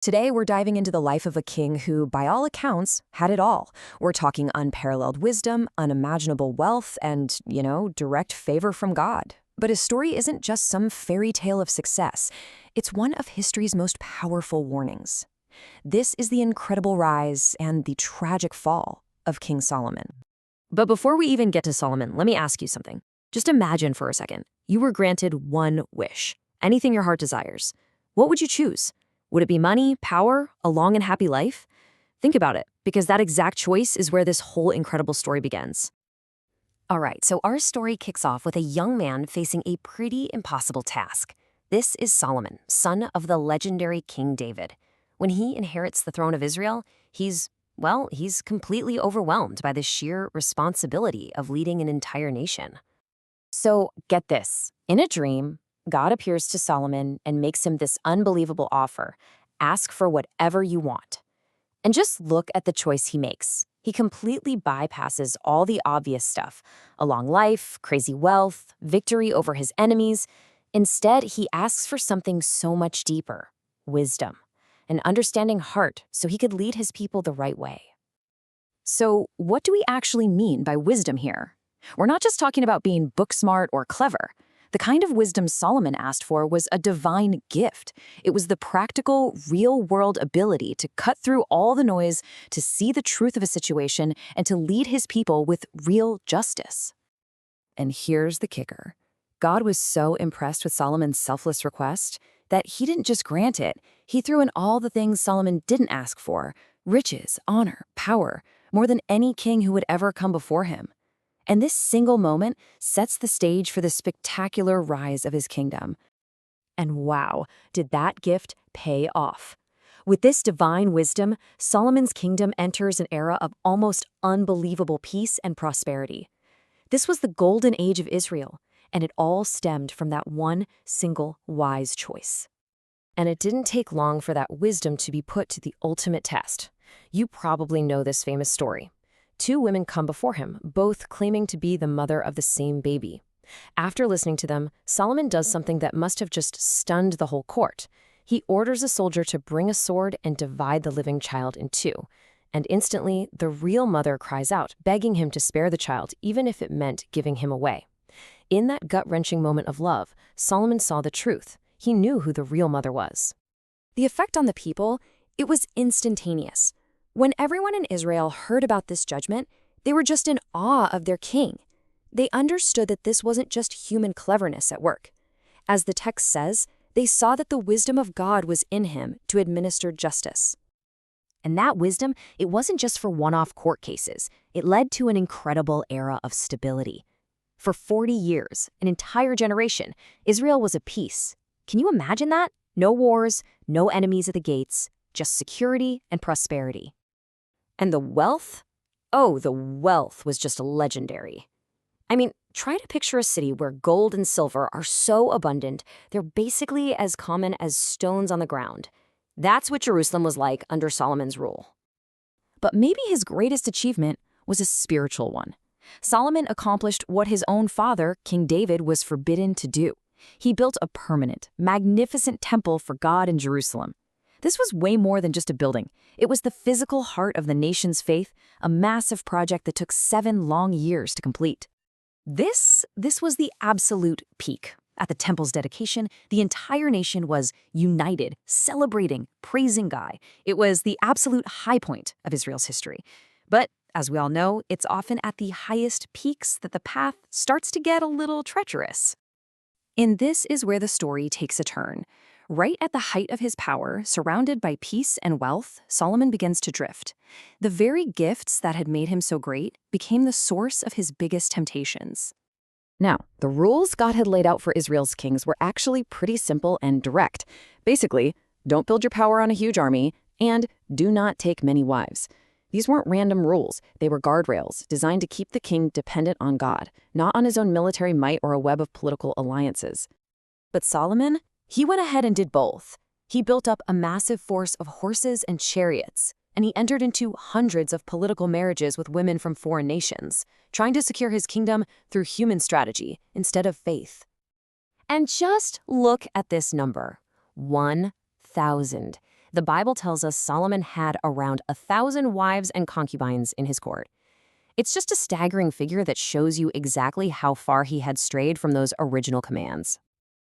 Today, we're diving into the life of a king who, by all accounts, had it all. We're talking unparalleled wisdom, unimaginable wealth, and, direct favor from God. But his story isn't just some fairy tale of success. It's one of history's most powerful warnings. This is the incredible rise and the tragic fall of King Solomon. But before we even get to Solomon, let me ask you something. Just imagine for a second, you were granted one wish, anything your heart desires. What would you choose? Would it be money, power, a long and happy life? Think about it, because that exact choice is where this whole incredible story begins. All right, so our story kicks off with a young man facing a pretty impossible task. This is Solomon, son of the legendary King David. When he inherits the throne of Israel, he's completely overwhelmed by the sheer responsibility of leading an entire nation. So get this, in a dream, God appears to Solomon and makes him this unbelievable offer. Ask for whatever you want. And just look at the choice he makes. He completely bypasses all the obvious stuff, a long life, crazy wealth, victory over his enemies. Instead, he asks for something so much deeper, wisdom, an understanding heart so he could lead his people the right way. So what do we actually mean by wisdom here? We're not just talking about being book smart or clever. The kind of wisdom Solomon asked for was a divine gift. It was the practical, real-world ability to cut through all the noise, to see the truth of a situation, and to lead his people with real justice. And here's the kicker. God was so impressed with Solomon's selfless request that he didn't just grant it. He threw in all the things Solomon didn't ask for: riches, honor, power, more than any king who would ever come before him. And this single moment sets the stage for the spectacular rise of his kingdom. And wow, did that gift pay off. With this divine wisdom, Solomon's kingdom enters an era of almost unbelievable peace and prosperity. This was the golden age of Israel, and it all stemmed from that one single wise choice. And it didn't take long for that wisdom to be put to the ultimate test. You probably know this famous story. Two women come before him, both claiming to be the mother of the same baby. After listening to them, Solomon does something that must have just stunned the whole court. He orders a soldier to bring a sword and divide the living child in two. And instantly, the real mother cries out, begging him to spare the child, even if it meant giving him away. In that gut-wrenching moment of love, Solomon saw the truth. He knew who the real mother was. The effect on the people, it was instantaneous. When everyone in Israel heard about this judgment, they were just in awe of their king. They understood that this wasn't just human cleverness at work. As the text says, they saw that the wisdom of God was in him to administer justice. And that wisdom, it wasn't just for one-off court cases. It led to an incredible era of stability. For 40 years, an entire generation, Israel was at peace. Can you imagine that? No wars, no enemies at the gates, just security and prosperity. And the wealth? Oh, the wealth was just legendary. I mean, try to picture a city where gold and silver are so abundant, they're basically as common as stones on the ground. That's what Jerusalem was like under Solomon's rule. But maybe his greatest achievement was a spiritual one. Solomon accomplished what his own father, King David, was forbidden to do. He built a permanent, magnificent temple for God in Jerusalem. This was way more than just a building. It was the physical heart of the nation's faith, a massive project that took 7 long years to complete. This was the absolute peak. At the temple's dedication, the entire nation was united, celebrating, praising God. It was the absolute high point of Israel's history. But as we all know, it's often at the highest peaks that the path starts to get a little treacherous. And this is where the story takes a turn. Right at the height of his power, surrounded by peace and wealth, Solomon begins to drift. The very gifts that had made him so great became the source of his biggest temptations. Now, the rules God had laid out for Israel's kings were actually pretty simple and direct. Basically, don't build your power on a huge army, and do not take many wives. These weren't random rules. They were guardrails designed to keep the king dependent on God, not on his own military might or a web of political alliances. But Solomon? He went ahead and did both. He built up a massive force of horses and chariots, and he entered into hundreds of political marriages with women from foreign nations, trying to secure his kingdom through human strategy instead of faith. And just look at this number, 1,000. The Bible tells us Solomon had around 1,000 wives and concubines in his court. It's just a staggering figure that shows you exactly how far he had strayed from those original commands.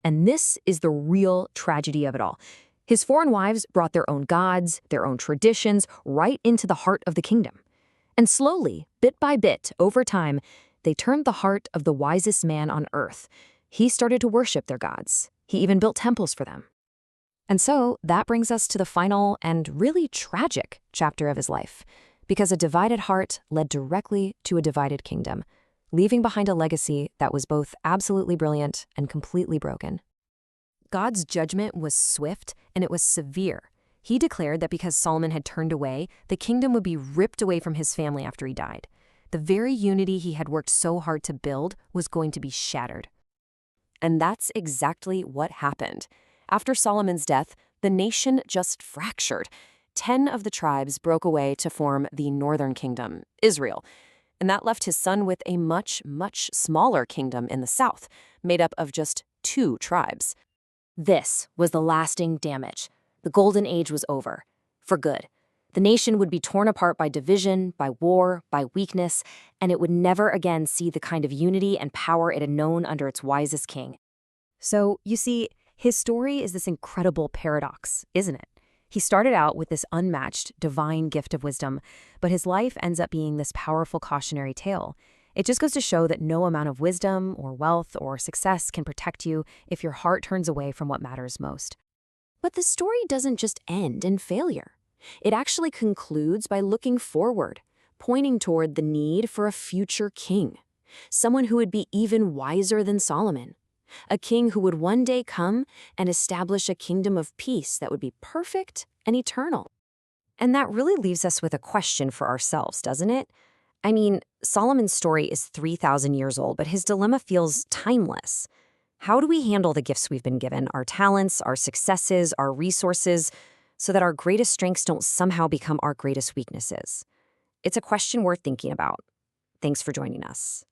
And this is the real tragedy of it all. His foreign wives brought their own gods, their own traditions, right into the heart of the kingdom. And slowly, bit by bit, over time, they turned the heart of the wisest man on earth. He started to worship their gods. He even built temples for them. And so that brings us to the final and really tragic chapter of his life, because a divided heart led directly to a divided kingdom, leaving behind a legacy that was both absolutely brilliant and completely broken. God's judgment was swift and it was severe. He declared that because Solomon had turned away, the kingdom would be ripped away from his family after he died. The very unity he had worked so hard to build was going to be shattered. And that's exactly what happened. After Solomon's death, the nation just fractured. 10 of the tribes broke away to form the northern kingdom, Israel. And that left his son with a much, much smaller kingdom in the south, made up of just 2 tribes. This was the lasting damage. The golden age was over, for good. The nation would be torn apart by division, by war, by weakness, and it would never again see the kind of unity and power it had known under its wisest king. So, you see, his story is this incredible paradox, isn't it? He started out with this unmatched, divine gift of wisdom, but his life ends up being this powerful cautionary tale. It just goes to show that no amount of wisdom or wealth or success can protect you if your heart turns away from what matters most. But the story doesn't just end in failure. It actually concludes by looking forward, pointing toward the need for a future king, someone who would be even wiser than Solomon, a king who would one day come and establish a kingdom of peace that would be perfect and eternal. And that really leaves us with a question for ourselves, doesn't it? I mean, Solomon's story is 3,000 years old, but his dilemma feels timeless. How do we handle the gifts we've been given, our talents, our successes, our resources, so that our greatest strengths don't somehow become our greatest weaknesses? It's a question worth thinking about. Thanks for joining us.